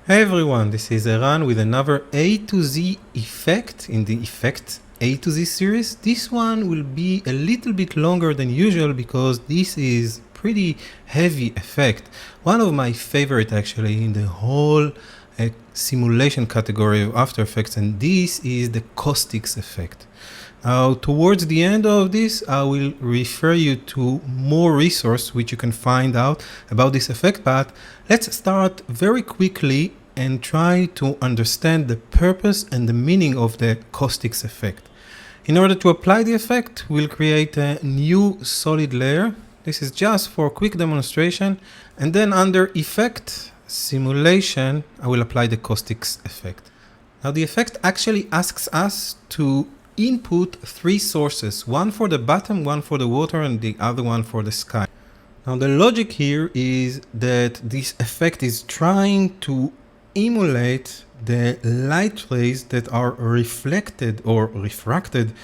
Hey everyone, this is Eran with another A to Z effect in the Effects A to Z series. This one will be a little bit longer than usual because this is pretty heavy effect. One of my favorite actually in the whole simulation category of After Effects, and this is the Caustics effect. Now, towards the end of this, I will refer you to more resources which you can find out about this effect, but let's start very quickly and try to understand the purpose and the meaning of the Caustics effect. In order to apply the effect, we'll create a new solid layer. This is just for a quick demonstration, and then under Effect, Simulation, I will apply the Caustics effect. Now the effect actually asks us to input three sources, one for the bottom, one for the water, and the other one for the sky. Now the logic here is that this effect is trying to emulate the light rays that are reflected or refracted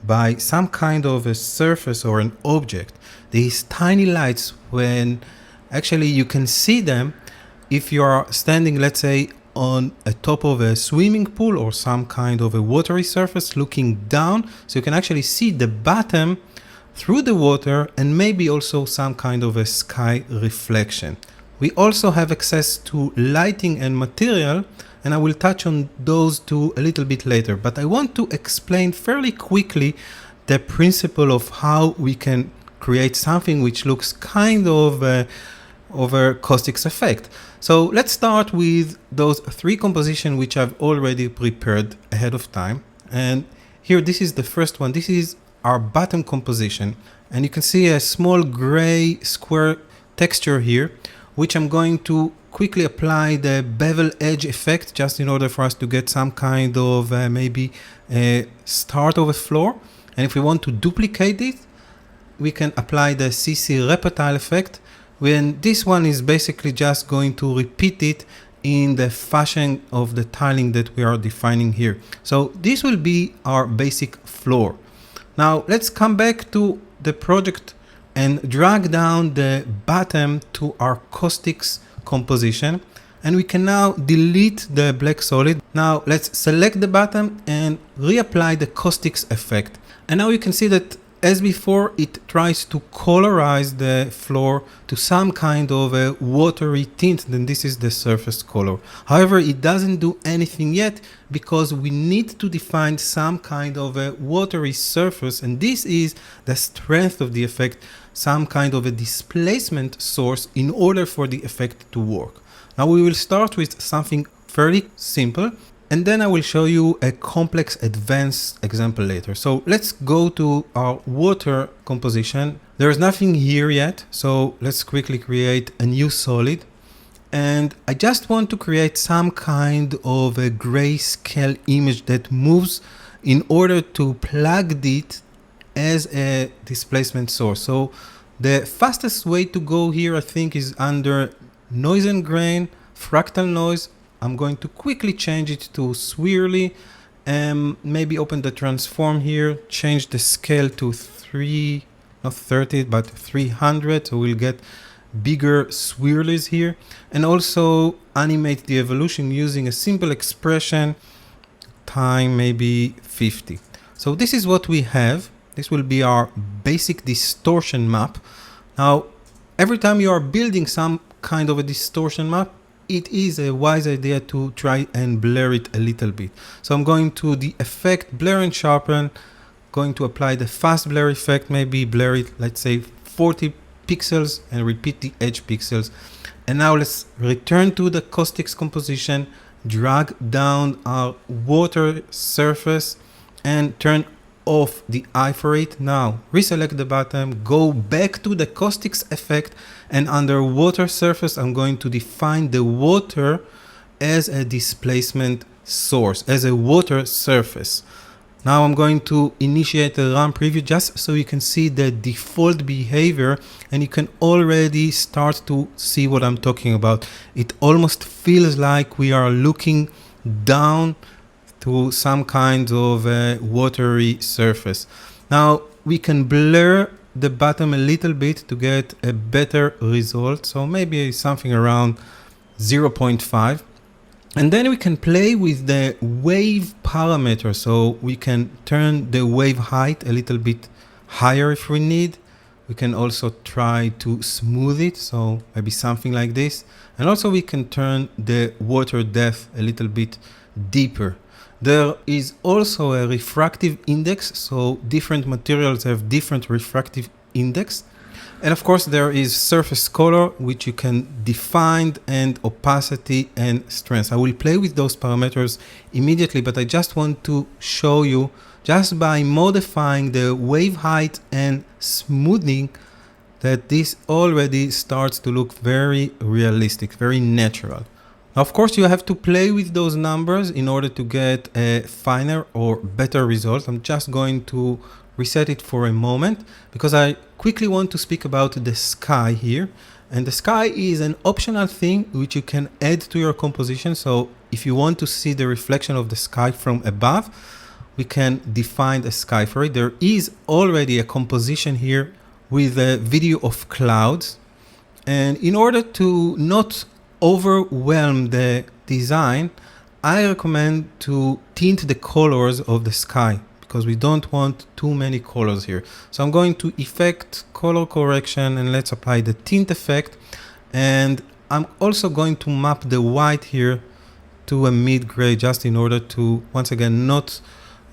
by some kind of a surface or an object. These tiny lights, when actually you can see them if you are standing, let's say, on a top of a swimming pool or some kind of a watery surface looking down, so you can actually see the bottom through the water and maybe also some kind of a sky reflection. We also have access to lighting and material, and I will touch on those two a little bit later, but I want to explain fairly quickly the principle of how we can create something which looks kind of a Caustics effect. So let's start with those three compositions which I've already prepared ahead of time. And here, this is the first one. This is our bottom composition. And you can see a small gray square texture here, which I'm going to quickly apply the bevel edge effect just in order for us to get some kind of maybe a start of a floor. And if we want to duplicate it, we can apply the CC reptile effect, when this one is basically just going to repeat it in the fashion of the tiling that we are defining here. So this will be our basic floor. Now let's come back to the project and drag down the bottom to our Caustics composition. And we can now delete the black solid. Now let's select the bottom and reapply the Caustics effect. And now you can see that as before, it tries to colorize the floor to some kind of a watery tint, then this is the surface color. However, it doesn't do anything yet because we need to define some kind of a watery surface, and this is the strength of the effect, some kind of a displacement source in order for the effect to work. Now we will start with something fairly simple, and then I will show you a complex advanced example later. So let's go to our water composition. There is nothing here yet, so let's quickly create a new solid. And I just want to create some kind of a grayscale image that moves in order to plug it as a displacement source. So the fastest way to go here, I think, is under noise and grain, fractal noise. I'm going to quickly change it to swirly, and maybe open the transform here, change the scale to 300, so we'll get bigger swirlies here, and also animate the evolution using a simple expression, time maybe 50. So this is what we have. This will be our basic distortion map. Now, every time you are building some kind of a distortion map, it is a wise idea to try and blur it a little bit. So I'm going to the effect, blur and sharpen, going to apply the fast blur effect, maybe blur it, let's say 40 pixels, and repeat the edge pixels. And now let's return to the Caustics composition, drag down our water surface and turn off the eye for it. Now reselect the bottom, go back to the Caustics effect, and under water surface I'm going to define the water as a displacement source, as a water surface. Now I'm going to initiate a run preview just so you can see the default behavior, and you can already start to see what I'm talking about. It almost feels like we are looking down to some kind of a watery surface. Now we can blur the bottom a little bit to get a better result. So maybe something around 0.5. And then we can play with the wave parameter. So we can turn the wave height a little bit higher if we need. We can also try to smooth it, so maybe something like this. And also we can turn the water depth a little bit deeper. There is also a refractive index, so different materials have different refractive index. And of course there is surface color, which you can define, and opacity and strength. I will play with those parameters immediately, but I just want to show you, just by modifying the wave height and smoothing, that this already starts to look very realistic, very natural. Now, of course, you have to play with those numbers in order to get a finer or better result. I'm just going to reset it for a moment because I quickly want to speak about the sky here. And the sky is an optional thing which you can add to your composition. So if you want to see the reflection of the sky from above, we can define a sky for it. There is already a composition here with a video of clouds. And in order to not overwhelm the design, I recommend to tint the colors of the sky because we don't want too many colors here. So I'm going to Effect, Color Correction, and let's apply the tint effect. And I'm also going to map the white here to a mid-gray just in order to, once again, not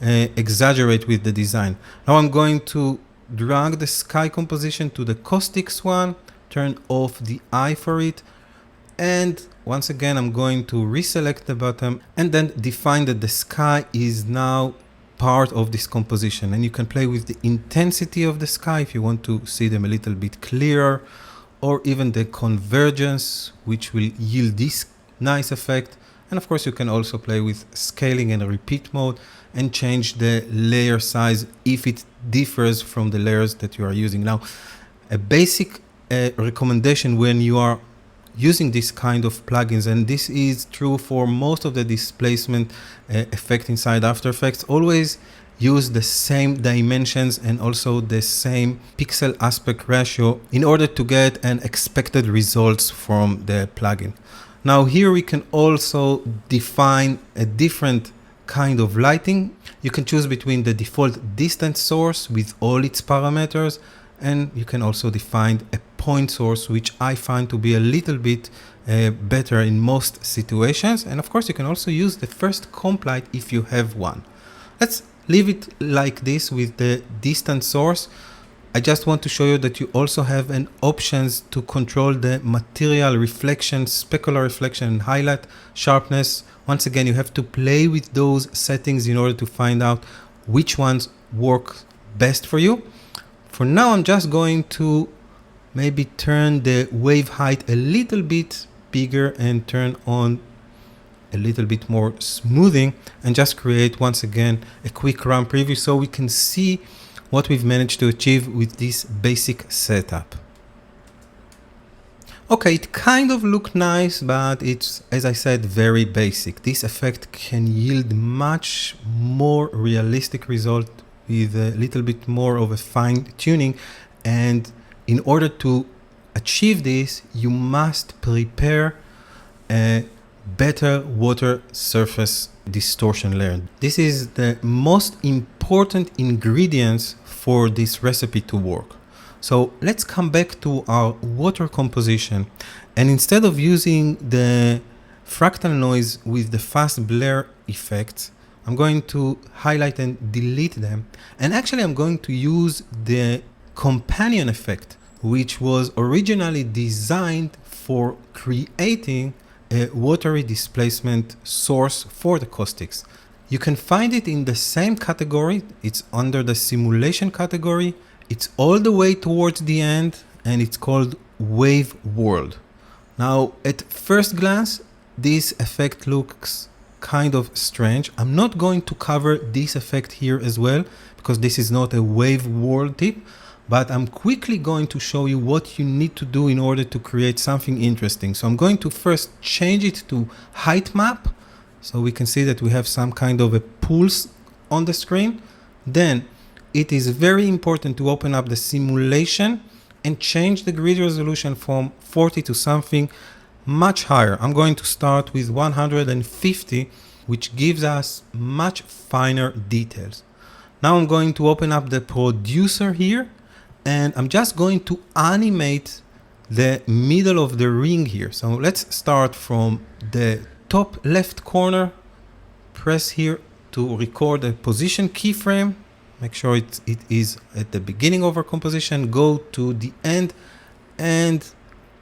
exaggerate with the design. Now I'm going to drag the sky composition to the Caustics one, turn off the eye for it, and once again I'm going to reselect the bottom and then define that the sky is now part of this composition. And you can play with the intensity of the sky if you want to see them a little bit clearer, or even the convergence, which will yield this nice effect. And of course you can also play with scaling and repeat mode and change the layer size if it differs from the layers that you are using. Now, a basic recommendation when you are using this kind of plugins, and this is true for most of the displacement effect inside After Effects, always use the same dimensions and also the same pixel aspect ratio in order to get an expected results from the plugin. Now here we can also define a different kind of lighting. You can choose between the default distance source with all its parameters, and you can also define a point source, which I find to be a little bit better in most situations. And of course you can also use the first comp light if you have one. Let's leave it like this with the distance source. I just want to show you that you also have an options to control the material reflection, specular reflection, and highlight sharpness. Once again, you have to play with those settings in order to find out which ones work best for you. For now, I'm just going to maybe turn the wave height a little bit bigger and turn on a little bit more smoothing, and just create once again a quick run preview so we can see what we've managed to achieve with this basic setup. Okay, it kind of looked nice, but it's, as I said, very basic. This effect can yield much more realistic result with a little bit more of a fine tuning. And in order to achieve this, you must prepare a better water surface distortion layer. This is the most important ingredients for this recipe to work. So let's come back to our water composition, and instead of using the fractal noise with the fast blur effects, I'm going to highlight and delete them. And actually I'm going to use the companion effect, which was originally designed for creating a watery displacement source for the caustics. You can find it in the same category. It's under the simulation category. It's all the way towards the end, and it's called Wave World. Now, at first glance, this effect looks kind of strange. I'm not going to cover this effect here as well, because this is not a Wave World tip, but I'm quickly going to show you what you need to do in order to create something interesting. So I'm going to first change it to height map, so we can see that we have some kind of a pulse on the screen. Then it is very important to open up the simulation and change the grid resolution from 40 to something much higher. I'm going to start with 150, which gives us much finer details. Now I'm going to open up the producer here, and I'm just going to animate the middle of the ring here. So let's start from the top left corner, press here to record a position keyframe, make sure it is at the beginning of our composition, go to the end and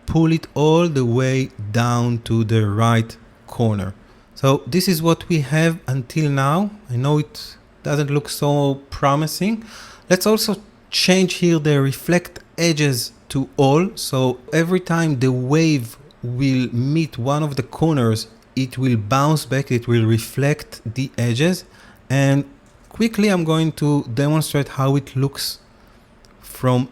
pull it all the way down to the right corner. So this is what we have until now. I know it doesn't look so promising. Let's also change here the reflect edges to all. So every time the wave will meet one of the corners, it will bounce back, it will reflect the edges. And quickly I'm going to demonstrate how it looks from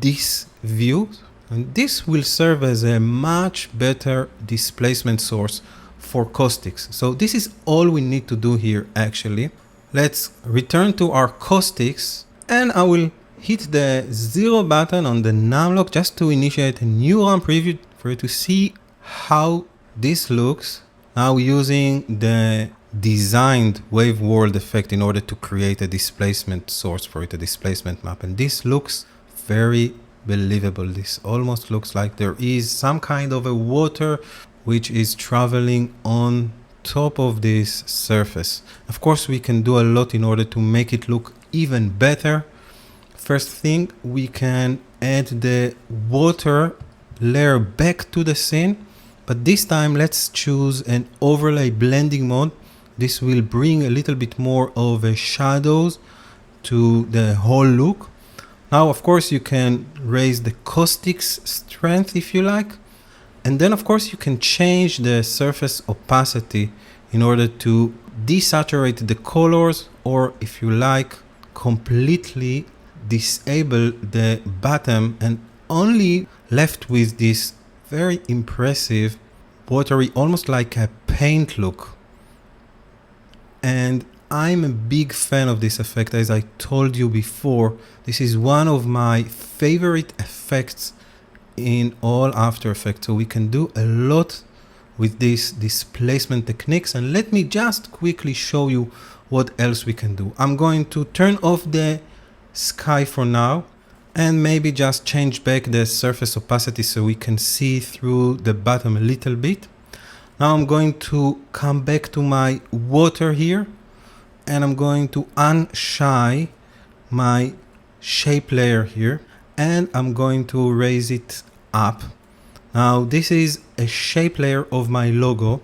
this view. And this will serve as a much better displacement source for Caustics. So this is all we need to do here actually. Let's return to our Caustics, and I will hit the 0 button on the numlock just to initiate a new run preview for you to see how this looks now using the designed wave world effect in order to create a displacement source for it, a displacement map. And this looks very believable. This almost looks like there is some kind of a water which is traveling on top of this surface. Of course, we can do a lot in order to make it look even better. First thing, we can add the water layer back to the scene, but this time let's choose an overlay blending mode. This will bring a little bit more of a shadows to the whole look. Now, of course, you can raise the Caustics strength if you like. And then, of course, you can change the surface opacity in order to desaturate the colors, or if you like, completely disable the bottom and only left with this very impressive watery, almost like a paint look. And I'm a big fan of this effect. As I told you before, this is one of my favorite effects in all After Effects. So we can do a lot with these displacement techniques. And let me just quickly show you what else we can do. I'm going to turn off the sky for now and maybe just change back the surface opacity so we can see through the bottom a little bit. Now I'm going to come back to my water here, and I'm going to unshine my shape layer here, and I'm going to raise it up. Now this is a shape layer of my logo,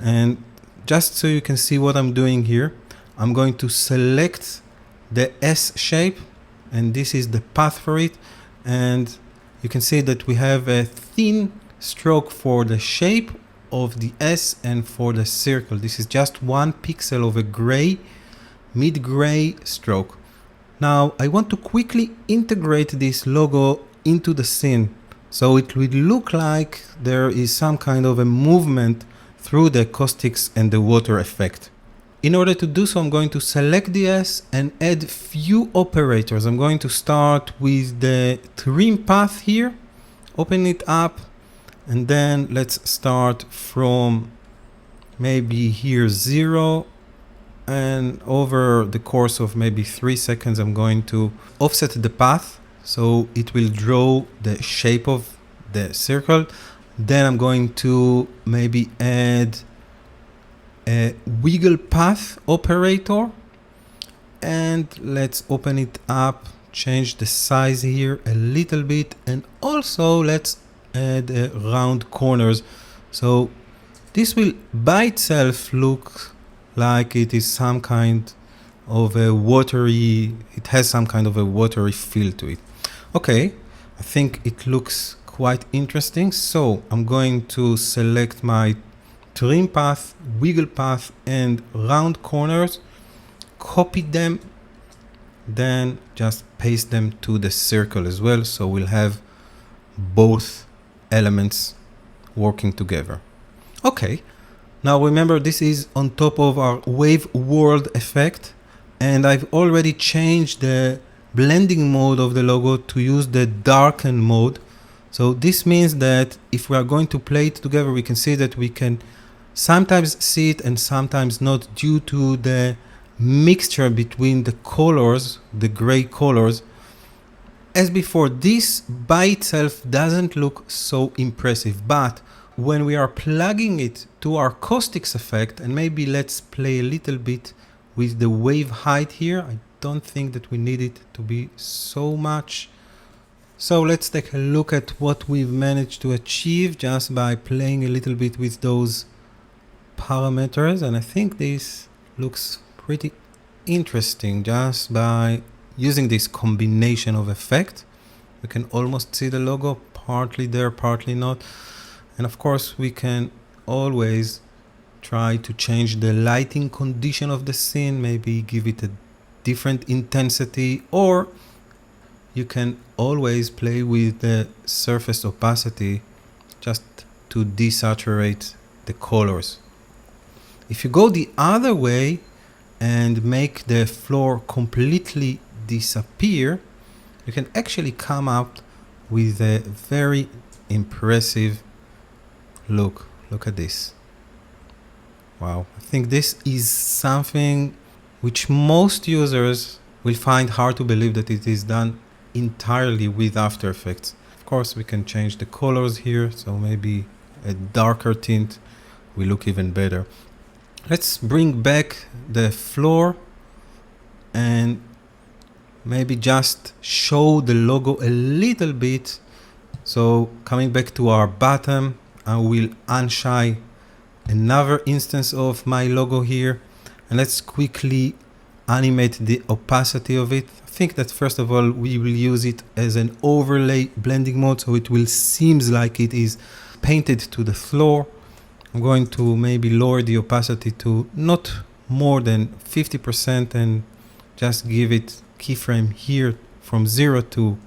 and just so you can see what I'm doing here, I'm going to select the S shape, and this is the path for it, and you can see that we have a thin stroke for the shape of the S and for the circle. This is just 1 pixel of a gray, mid-gray stroke. Now I want to quickly integrate this logo into the scene, so it will look like there is some kind of a movement through the Caustics and the water effect. In order to do so, I'm going to select the S and add few operators. I'm going to start with the trim path here, open it up, and then let's start from maybe here 0, and over the course of maybe 3 seconds I'm going to offset the path so it will draw the shape of the circle. Then I'm going to maybe add a wiggle path operator, and let's open it up, change the size here a little bit, and also let's add round corners. So this will by itself look like it is some kind of a watery, it has some kind of a watery feel to it. Okay, I think it looks quite interesting. So I'm going to select my trim path, wiggle path, and round corners, copy them, then just paste them to the circle as well. So we'll have both elements working together. Okay, now remember this is on top of our wave world effect, and I've already changed the blending mode of the logo to use the darken mode. So this means that if we are going to play it together, we can see that we can sometimes see it and sometimes not, due to the mixture between the colors, the gray colors. As before, this by itself doesn't look so impressive, but when we are plugging it to our Caustics effect, and maybe let's play a little bit with the wave height here. I don't think that we need it to be so much. So let's take a look at what we've managed to achieve just by playing a little bit with those parameters, and I think this looks pretty interesting just by using this combination of effect. We can almost see the logo, partly there, partly not. And of course, we can always try to change the lighting condition of the scene, maybe give it a different intensity, or you can always play with the surface opacity just to desaturate the colors. If you go the other way and make the floor completely disappear, you can actually come up with a very impressive look. Look at this. Wow. I think this is something which most users will find hard to believe that it is done entirely with After Effects. Of course, we can change the colors here, so maybe a darker tint will look even better. Let's bring back the floor and maybe just show the logo a little bit. So coming back to our bottom, I will unshine another instance of my logo here, and let's quickly animate the opacity of it. I think that first of all we will use it as an overlay blending mode, so it will seems like it is painted to the floor. I'm going to maybe lower the opacity to not more than 50% and just give it keyframe here from 0 to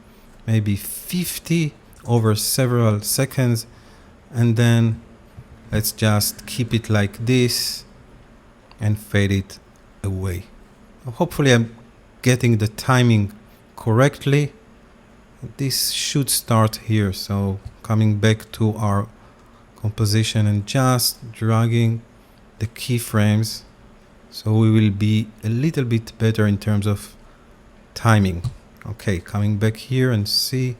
maybe 50 over several seconds, and then let's just keep it like this and fade it away. Hopefully I'm getting the timing correctly. This should start here, so coming back to our composition and just dragging the keyframes so we will be a little bit better in terms of timing. Okay, coming back here and see,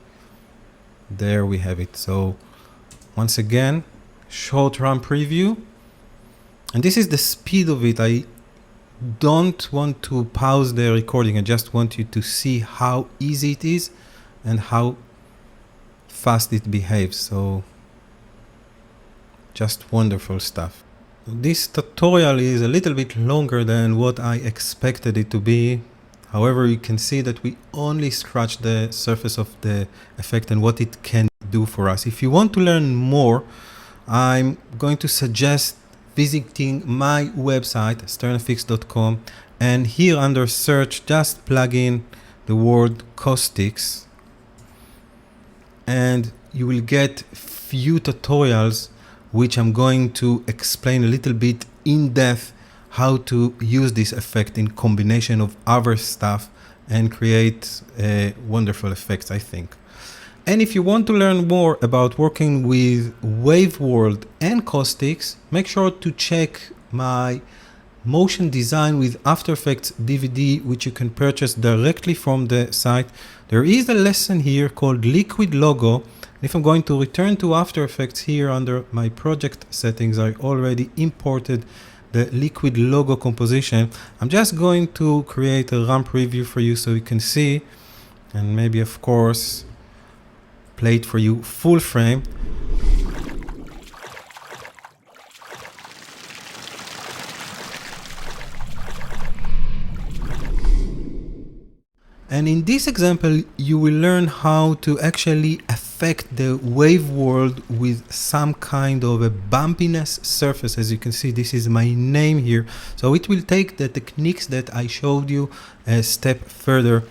there we have it. So once again, short run preview, and this is the speed of it. I don't want to pause the recording, I just want you to see how easy it is and how fast it behaves. So just wonderful stuff. This tutorial is a little bit longer than what I expected it to be. However, you can see that we only scratched the surface of the effect and what it can do for us. If you want to learn more, I'm going to suggest visiting my website, sternfx.com, and here under search, just plug in the word Caustics, and you will get few tutorials which I'm going to explain a little bit in depth how to use this effect in combination of other stuff and create wonderful effects, I think. And if you want to learn more about working with Wave World and Caustics, make sure to check my motion design with After Effects DVD, which you can purchase directly from the site. There is a lesson here called Liquid Logo. If I'm going to return to After Effects here under my project settings, I already imported the liquid logo composition. I'm just going to create a run preview for you so you can see, and maybe of course play it for you full frame. And in this example, you will learn how to actually affect the wave world with some kind of a bumpiness surface. As you can see, this is my name here. So it will take the techniques that I showed you a step further.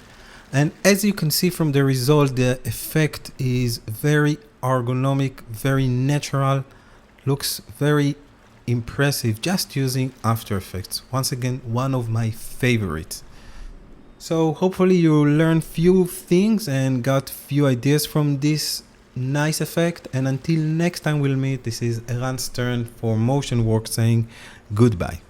And as you can see from the result, the effect is very ergonomic, very natural, looks very impressive just using After Effects. Once again, one of my favorites. So hopefully you learned few things and got few ideas from this nice effect, and until next time we'll meet, this is Eran's turn for Motion Work saying goodbye.